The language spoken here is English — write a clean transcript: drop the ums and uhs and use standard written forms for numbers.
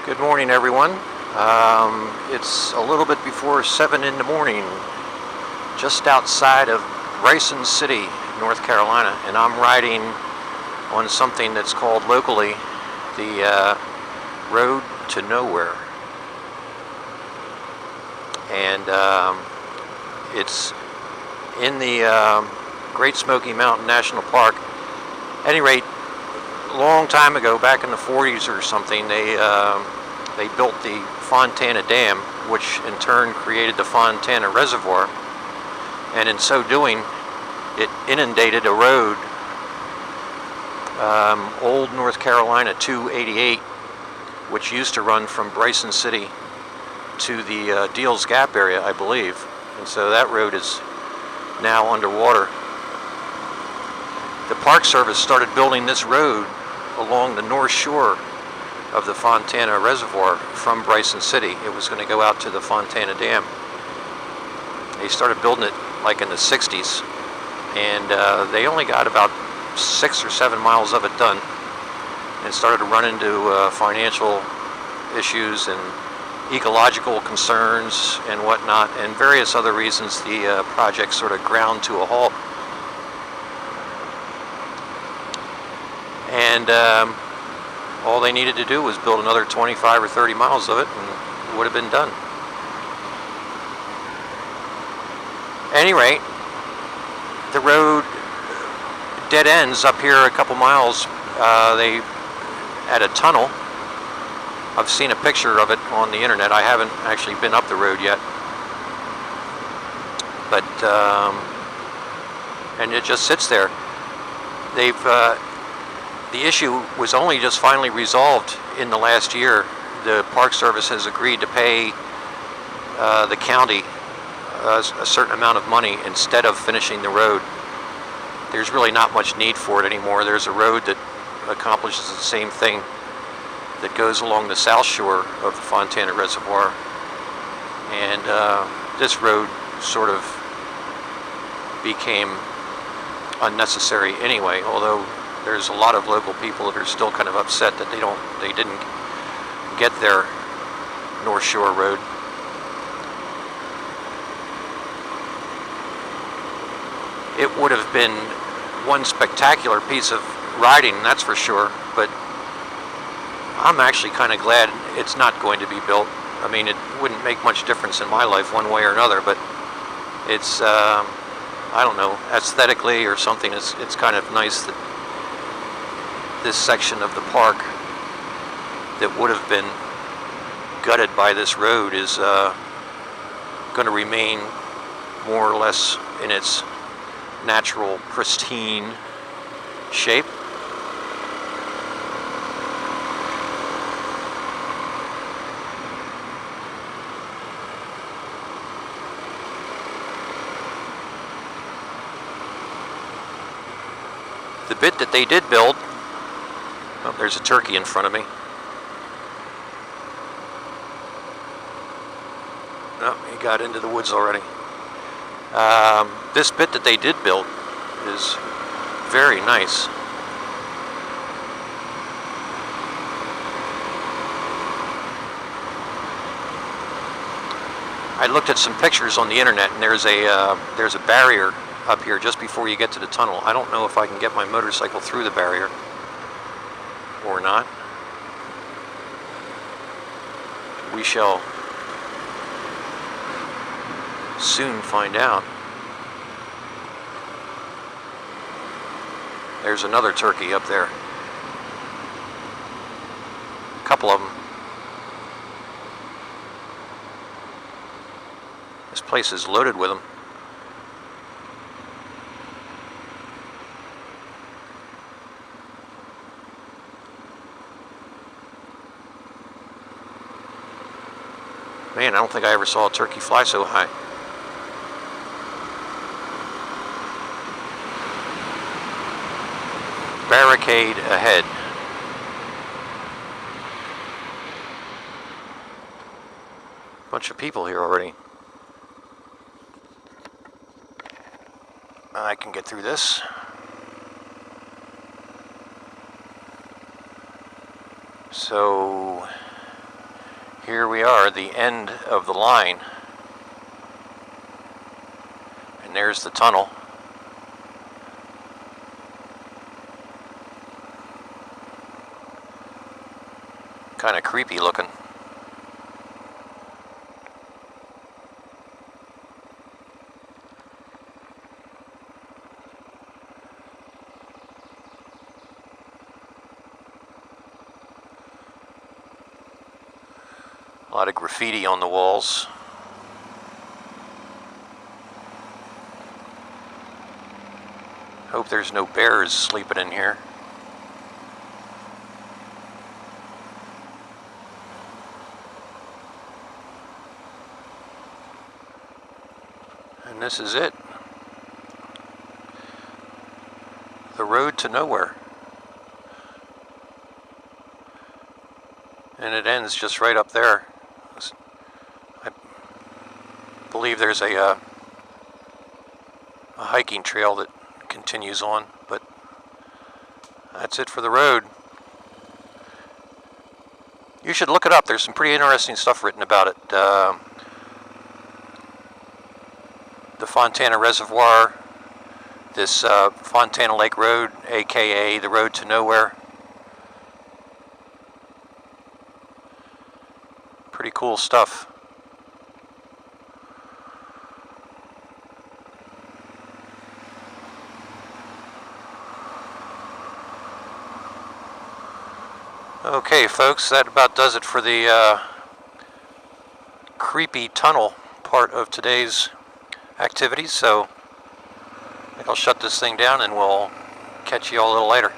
Good morning, everyone. It's a little bit before 7 in the morning, just outside of Bryson City, North Carolina, and I'm riding on something that's called locally the Road to Nowhere. And it's in the Great Smoky Mountain National Park. At any rate, a long time ago, back in the 40s or something, they built the Fontana Dam, which in turn created the Fontana Reservoir, and in so doing, it inundated a road, Old North Carolina 288, which used to run from Bryson City to the Deals Gap area, I believe, and so that road is now underwater. The Park Service started building this road along the north shore of the Fontana Reservoir from Bryson City. It was going to go out to the Fontana Dam. They started building it like in the 60s, and they only got about 6 or 7 miles of it done, and started to run into financial issues and ecological concerns and whatnot, and various other reasons the project sort of ground to a halt. And all they needed to do was build another 25 or 30 miles of it, and it would have been done. At any rate, the road dead ends up here a couple miles. They at a tunnel. I've seen a picture of it on the internet. I haven't actually been up the road yet, but and it just sits there. The issue was only just finally resolved in the last year. The Park Service has agreed to pay the county a certain amount of money instead of finishing the road. There's really not much need for it anymore. There's a road that accomplishes the same thing that goes along the south shore of the Fontana Reservoir, and this road sort of became unnecessary anyway, although there's a lot of local people that are still kind of upset that they didn't get their North Shore road. It would have been one spectacular piece of riding, that's for sure, but I'm actually kind of glad it's not going to be built. I mean, it wouldn't make much difference in my life one way or another, but it's, I don't know, aesthetically or something, it's kind of nice that this section of the park that would have been gutted by this road is going to remain more or less in its natural, pristine shape. The bit that they did build, oh, there's a turkey in front of me. Oh, he got into the woods already. This bit that they did build is very nice. I looked at some pictures on the internet, and there's a barrier up here just before you get to the tunnel. I don't know if I can get my motorcycle through the barrier or not. We shall soon find out. There's another turkey up there. A couple of them. This place is loaded with them. Man, I don't think I ever saw a turkey fly so high. Barricade ahead. Bunch of people here already. I can get through this. So Here we are, the end of the line. And there's the tunnel. Kind of creepy looking. A lot of graffiti on the walls. Hope there's no bears sleeping in here. And this is it. The road to nowhere. And it ends just right up there. I believe there's a hiking trail that continues on, but that's it for the road. You should look it up. There's some pretty interesting stuff written about it. The Fontana Reservoir, this Fontana Lake Road, aka the road to nowhere. Pretty cool stuff. Okay, folks, that about does it for the creepy tunnel part of today's activities. So I think I'll shut this thing down and we'll catch you all a little later.